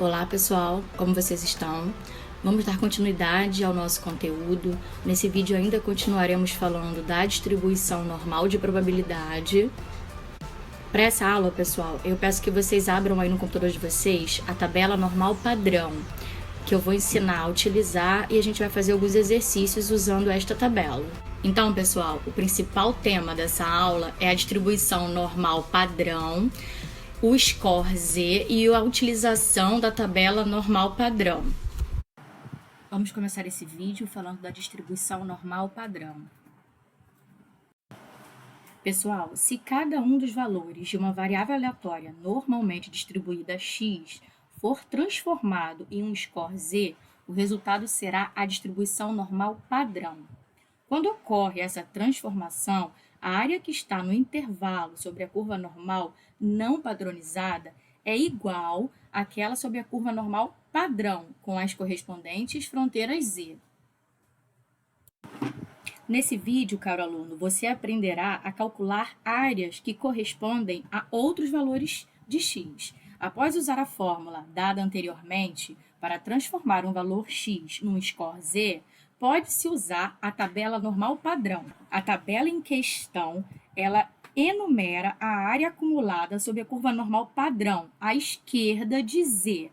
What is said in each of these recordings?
Olá pessoal, como vocês estão? Vamos dar continuidade ao nosso conteúdo. Nesse vídeo ainda continuaremos falando da distribuição normal de probabilidade. Para essa aula, pessoal, eu peço que vocês abram aí no computador de vocês a tabela normal padrão, que eu vou ensinar a utilizar e a gente vai fazer alguns exercícios usando esta tabela. Então, pessoal, o principal tema dessa aula é a distribuição normal padrão, o score Z e a utilização da tabela normal padrão. Vamos começar esse vídeo falando da distribuição normal padrão. Pessoal, se cada um dos valores de uma variável aleatória normalmente distribuída x for transformado em um score Z, o resultado será a distribuição normal padrão. Quando ocorre essa transformação, a área que está no intervalo sobre a curva normal não padronizada é igual àquela sobre a curva normal padrão, com as correspondentes fronteiras Z. Nesse vídeo, caro aluno, você aprenderá a calcular áreas que correspondem a outros valores de x. Após usar a fórmula dada anteriormente para transformar um valor x num score Z, pode-se usar a tabela normal padrão. A tabela em questão, ela enumera a área acumulada sob a curva normal padrão, à esquerda de Z.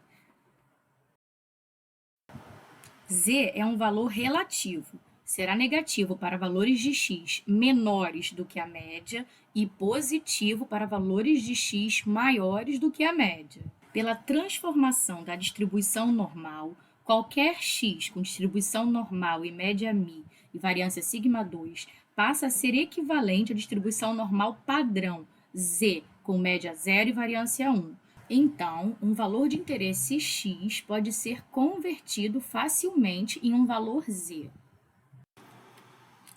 Z é um valor relativo. Será negativo para valores de x menores do que a média e positivo para valores de x maiores do que a média. Pela transformação da distribuição normal, qualquer x com distribuição normal e média μ e variância sigma2 passa a ser equivalente à distribuição normal padrão, Z, com média 0 e variância 1. Então, um valor de interesse x pode ser convertido facilmente em um valor Z.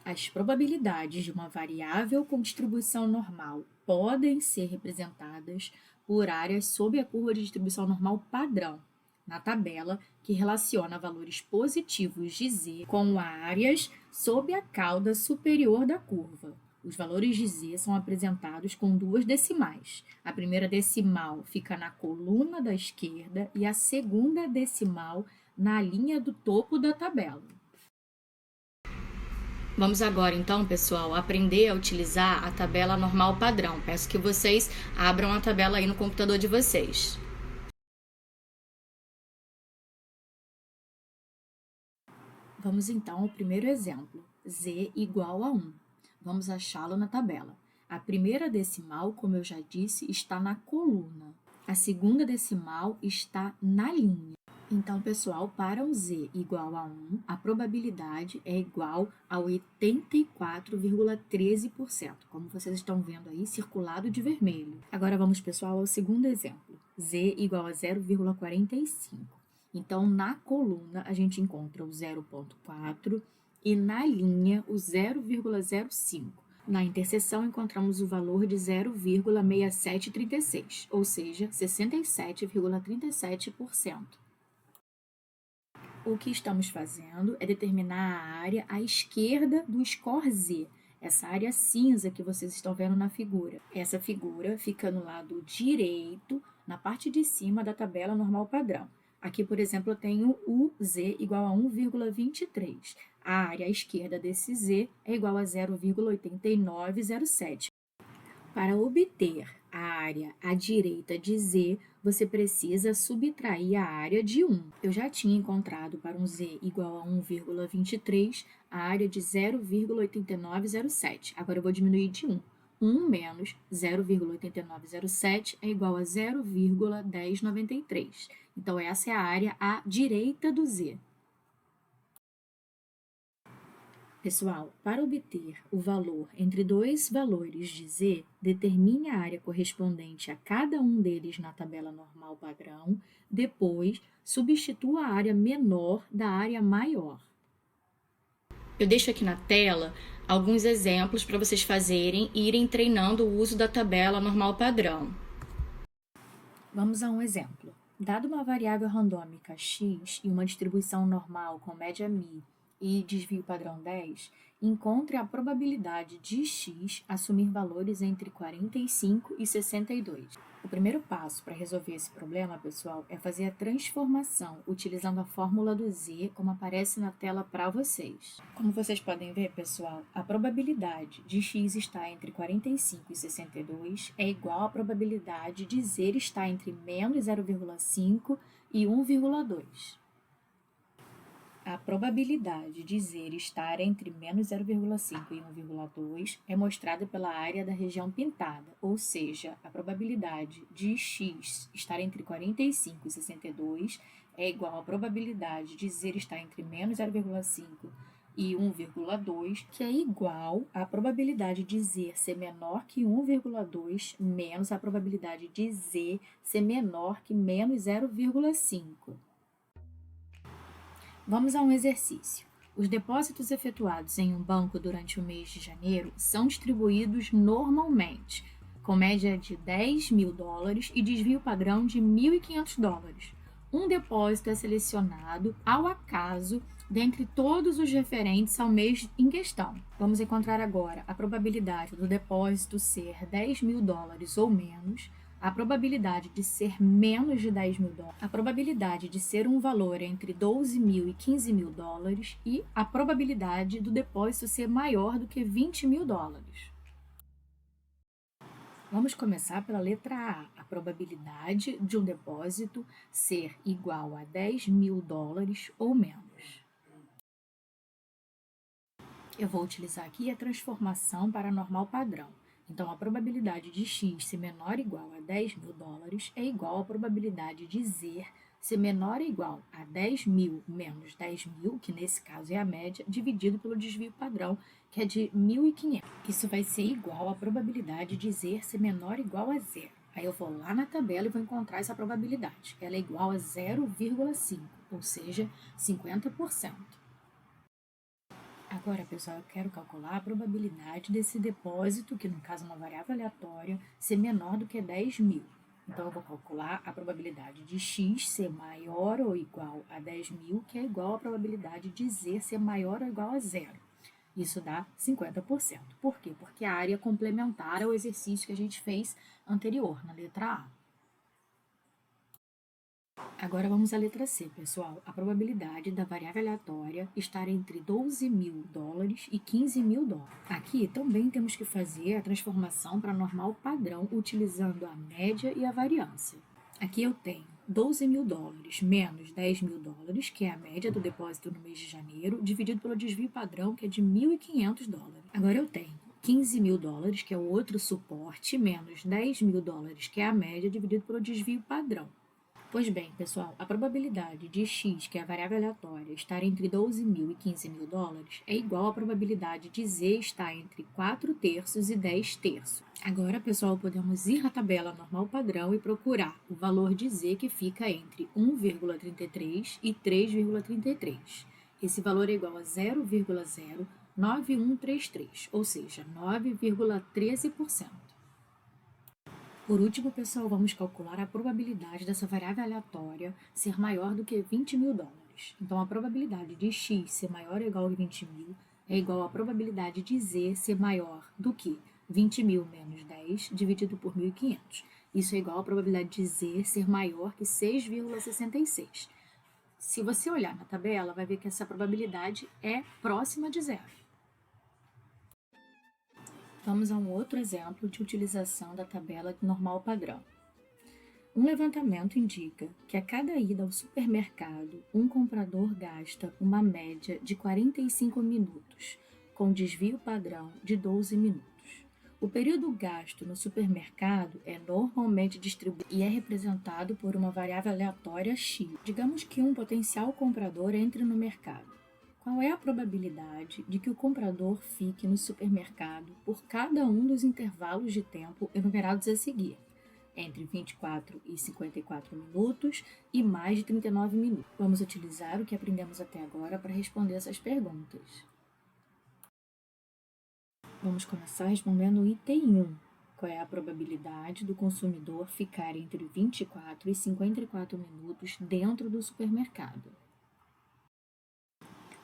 As probabilidades de uma variável com distribuição normal podem ser representadas por áreas sob a curva de distribuição normal padrão, na tabela que relaciona valores positivos de Z com áreas sob a cauda superior da curva. Os valores de Z são apresentados com duas decimais. A primeira decimal fica na coluna da esquerda e a segunda decimal na linha do topo da tabela. Vamos agora, então, pessoal, aprender a utilizar a tabela normal padrão. Peço que vocês abram a tabela aí no computador de vocês. Vamos, então, ao primeiro exemplo, Z igual a 1. Vamos achá-lo na tabela. A primeira decimal, como eu já disse, está na coluna. A segunda decimal está na linha. Então, pessoal, para um Z igual a 1, a probabilidade é igual a 84,13%, como vocês estão vendo aí, circulado de vermelho. Agora vamos, pessoal, ao segundo exemplo. Z igual a 0,45. Então, na coluna, a gente encontra o 0,4 e na linha o 0,05. Na interseção, encontramos o valor de 0,6736, ou seja, 67,37%. O que estamos fazendo é determinar a área à esquerda do score Z, essa área cinza que vocês estão vendo na figura. Essa figura fica no lado direito, na parte de cima da tabela normal padrão. Aqui, por exemplo, eu tenho o Z igual a 1,23. A área à esquerda desse Z é igual a 0,8907. Para obter a área à direita de Z, você precisa subtrair a área de 1. Eu já tinha encontrado para um Z igual a 1,23 a área de 0,8907. Agora eu vou diminuir de 1. 1 menos 0,8907 é igual a 0,1093. Então, essa é a área à direita do Z. Pessoal, para obter o valor entre dois valores de Z, determine a área correspondente a cada um deles na tabela normal padrão, depois substitua a área menor da área maior. Eu deixo aqui na tela alguns exemplos para vocês fazerem e irem treinando o uso da tabela normal padrão. Vamos a um exemplo. Dado uma variável randômica x e uma distribuição normal com média μ e desvio padrão 10, encontre a probabilidade de x assumir valores entre 45 e 62. O primeiro passo para resolver esse problema, pessoal, é fazer a transformação utilizando a fórmula do Z, como aparece na tela para vocês. Como vocês podem ver, pessoal, a probabilidade de x estar entre 45 e 62 é igual à probabilidade de Z estar entre menos 0,5 e 1,2. A probabilidade de Z estar entre menos 0,5 e 1,2 é mostrada pela área da região pintada, ou seja, a probabilidade de x estar entre 45 e 62 é igual à probabilidade de Z estar entre menos 0,5 e 1,2, que é igual à probabilidade de Z ser menor que 1,2 menos a probabilidade de Z ser menor que menos 0,5. Vamos a um exercício. Os depósitos efetuados em um banco durante o mês de janeiro são distribuídos normalmente, com média de $10.000 e desvio padrão de $1.500. Um depósito é selecionado ao acaso dentre todos os referentes ao mês em questão. Vamos encontrar agora a probabilidade do depósito ser $10.000 ou menos, a probabilidade de ser menos de $10.000, a probabilidade de ser um valor entre $12.000 e $15.000 e a probabilidade do depósito ser maior do que $20.000. Vamos começar pela letra A, a probabilidade de um depósito ser igual a $10.000 ou menos. Eu vou utilizar aqui a transformação para normal padrão. Então, a probabilidade de x ser menor ou igual a $10.000 é igual à probabilidade de z ser menor ou igual a 10.000 menos 10.000, que nesse caso é a média, dividido pelo desvio padrão, que é de 1.500. Isso vai ser igual à probabilidade de z ser menor ou igual a zero. Aí eu vou lá na tabela e vou encontrar essa probabilidade. Ela é igual a 0,5, ou seja, 50%. Agora, pessoal, eu quero calcular a probabilidade desse depósito, que no caso é uma variável aleatória, ser menor do que 10.000. Então, eu vou calcular a probabilidade de x ser maior ou igual a 10.000, que é igual à probabilidade de z ser maior ou igual a zero. Isso dá 50%. Por quê? Porque a área é complementar ao exercício que a gente fez anterior, na letra A. Agora vamos à letra C, pessoal. A probabilidade da variável aleatória estar entre $12.000 e $15.000. Aqui também temos que fazer a transformação para normal padrão utilizando a média e a variância. Aqui eu tenho $12.000 menos $10.000, que é a média do depósito no mês de janeiro, dividido pelo desvio padrão, que é de $1.500. Agora eu tenho $15.000, que é o outro suporte, menos $10.000, que é a média, dividido pelo desvio padrão. Pois bem, pessoal, a probabilidade de x, que é a variável aleatória, estar entre $12.000 e $15.000 é igual à probabilidade de z estar entre 4/3 e 10/3. Agora, pessoal, podemos ir à tabela normal padrão e procurar o valor de z que fica entre 1,33 e 3,33. Esse valor é igual a 0,09133, ou seja, 9,13%. Por último, pessoal, vamos calcular a probabilidade dessa variável aleatória ser maior do que $20.000. Então, a probabilidade de x ser maior ou igual a 20.000 é igual à probabilidade de z ser maior do que 20.000 menos 10 dividido por 1.500. Isso é igual à probabilidade de z ser maior que 6,66. Se você olhar na tabela, vai ver que essa probabilidade é próxima de zero. Vamos a um outro exemplo de utilização da tabela normal padrão. Um levantamento indica que a cada ida ao supermercado, um comprador gasta uma média de 45 minutos, com desvio padrão de 12 minutos. O período gasto no supermercado é normalmente distribuído e é representado por uma variável aleatória x. Digamos que um potencial comprador entre no mercado. Qual é a probabilidade de que o comprador fique no supermercado por cada um dos intervalos de tempo enumerados a seguir, entre 24 e 54 minutos e mais de 39 minutos? Vamos utilizar o que aprendemos até agora para responder essas perguntas. Vamos começar respondendo o item 1. Qual é a probabilidade do consumidor ficar entre 24 e 54 minutos dentro do supermercado?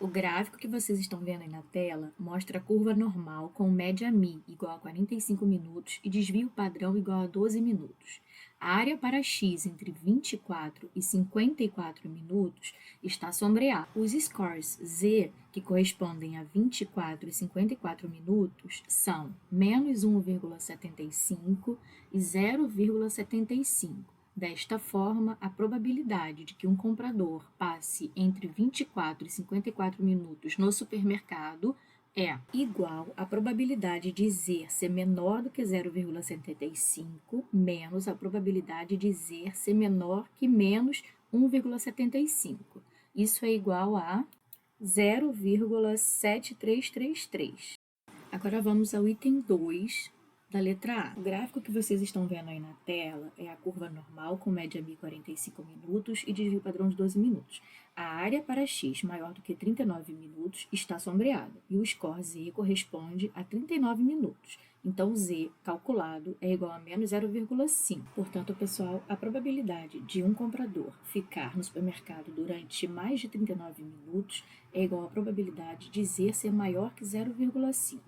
O gráfico que vocês estão vendo aí na tela mostra a curva normal com média Mi igual a 45 minutos e desvio padrão igual a 12 minutos. A área para X entre 24 e 54 minutos está sombreada. Os scores Z, que correspondem a 24 e 54 minutos, são menos 1,75 e 0,75. Desta forma, a probabilidade de que um comprador passe entre 24 e 54 minutos no supermercado é igual à probabilidade de Z ser menor do que 0,75 menos a probabilidade de Z ser menor que menos 1,75. Isso é igual a 0,7333. Agora vamos ao item 2 da letra A. O gráfico que vocês estão vendo aí na tela é a curva normal com média Mi 45 minutos e desvio padrão de 12 minutos. A área para X maior do que 39 minutos está sombreada e o score Z corresponde a 39 minutos. Então, Z calculado é igual a menos 0,5. Portanto, pessoal, a probabilidade de um comprador ficar no supermercado durante mais de 39 minutos é igual à probabilidade de Z ser maior que 0,5.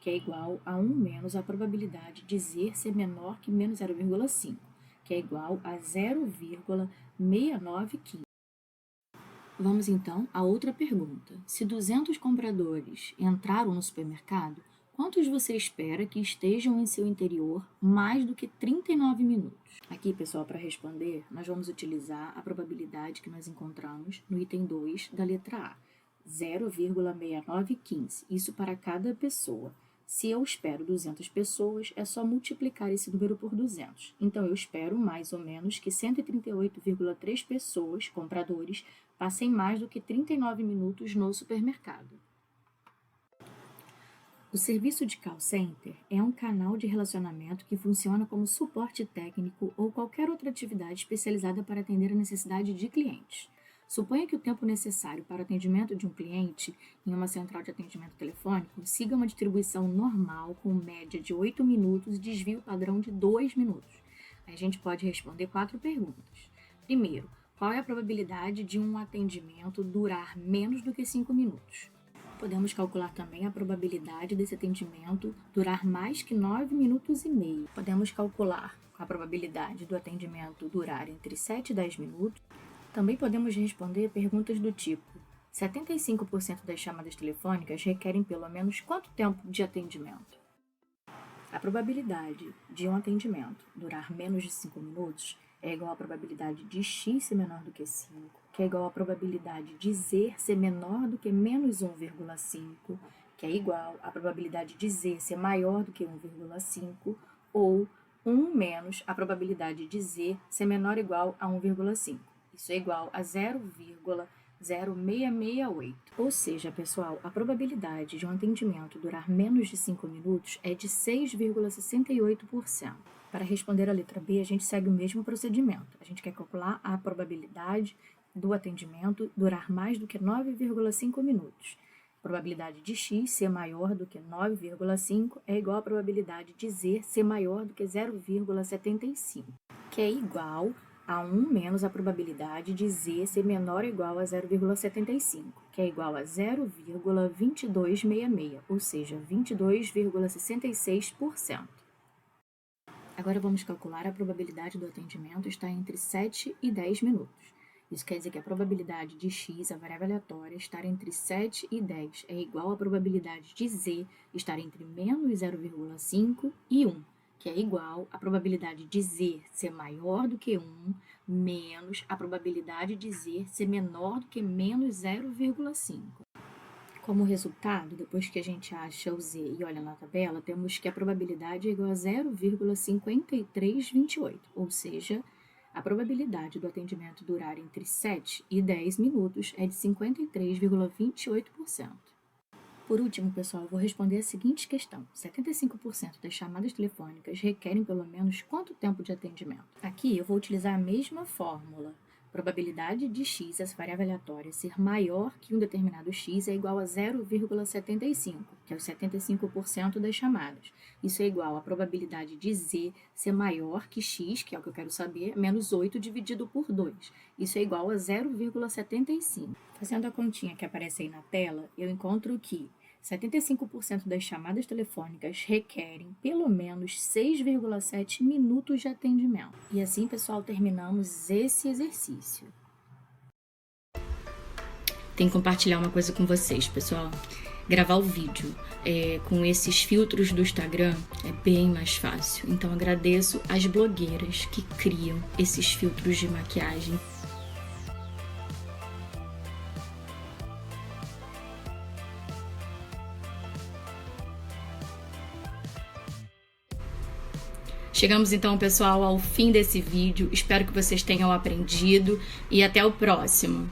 que é igual a 1 menos a probabilidade de Z ser menor que menos 0,5, que é igual a 0,6915. Vamos então a outra pergunta. Se 200 compradores entraram no supermercado, quantos você espera que estejam em seu interior mais do que 39 minutos? Aqui, pessoal, para responder, nós vamos utilizar a probabilidade que nós encontramos no item 2 da letra A, 0,6915, isso para cada pessoa. Se eu espero 200 pessoas, é só multiplicar esse número por 200. Então, eu espero mais ou menos que 138,3 pessoas, compradores, passem mais do que 39 minutos no supermercado. O serviço de call center é um canal de relacionamento que funciona como suporte técnico ou qualquer outra atividade especializada para atender a necessidade de clientes. Suponha que o tempo necessário para o atendimento de um cliente em uma central de atendimento telefônico siga uma distribuição normal com média de 8 minutos e desvio padrão de 2 minutos. Aí a gente pode responder 4 perguntas. Primeiro, qual é a probabilidade de um atendimento durar menos do que 5 minutos? Podemos calcular também a probabilidade desse atendimento durar mais que 9 minutos e meio. Podemos calcular a probabilidade do atendimento durar entre 7 e 10 minutos. Também podemos responder perguntas do tipo: 75% das chamadas telefônicas requerem pelo menos quanto tempo de atendimento? A probabilidade de um atendimento durar menos de 5 minutos é igual à probabilidade de X ser menor do que 5, que é igual à probabilidade de Z ser menor do que menos 1,5, que é igual à probabilidade de Z ser maior do que 1,5, ou 1 menos a probabilidade de Z ser menor ou igual a 1,5. Isso é igual a 0,0668. Ou seja, pessoal, a probabilidade de um atendimento durar menos de 5 minutos é de 6,68%. Para responder a letra B, a gente segue o mesmo procedimento. A gente quer calcular a probabilidade do atendimento durar mais do que 9,5 minutos. A probabilidade de X ser maior do que 9,5 é igual à probabilidade de Z ser maior do que 0,75, que é igual a 1 menos a probabilidade de Z ser menor ou igual a 0,75, que é igual a 0,2266, ou seja, 22,66%. Agora vamos calcular a probabilidade do atendimento estar entre 7 e 10 minutos. Isso quer dizer que a probabilidade de X, a variável aleatória, estar entre 7 e 10 é igual à probabilidade de Z estar entre menos 0,5 e 1, que é igual à probabilidade de Z ser maior do que 1 menos a probabilidade de Z ser menor do que menos 0,5. Como resultado, depois que a gente acha o Z e olha na tabela, temos que a probabilidade é igual a 0,5328, ou seja, a probabilidade do atendimento durar entre 7 e 10 minutos é de 53,28%. Por último, pessoal, eu vou responder a seguinte questão: 75% das chamadas telefônicas requerem pelo menos quanto tempo de atendimento? Aqui eu vou utilizar a mesma fórmula, Probabilidade de x, essa variável aleatória, ser maior que um determinado x é igual a 0,75, que é os 75% das chamadas. Isso é igual à probabilidade de z ser maior que x, que é o que eu quero saber, menos 8 dividido por 2. Isso é igual a 0,75. Fazendo a continha que aparece aí na tela, eu encontro que 75% das chamadas telefônicas requerem pelo menos 6,7 minutos de atendimento. E assim, pessoal, terminamos esse exercício. Tenho que compartilhar uma coisa com vocês, pessoal. Gravar o vídeo com esses filtros do Instagram é bem mais fácil. Então, agradeço às blogueiras que criam esses filtros de maquiagem. Chegamos então, pessoal, ao fim desse vídeo. Espero que vocês tenham aprendido e até o próximo.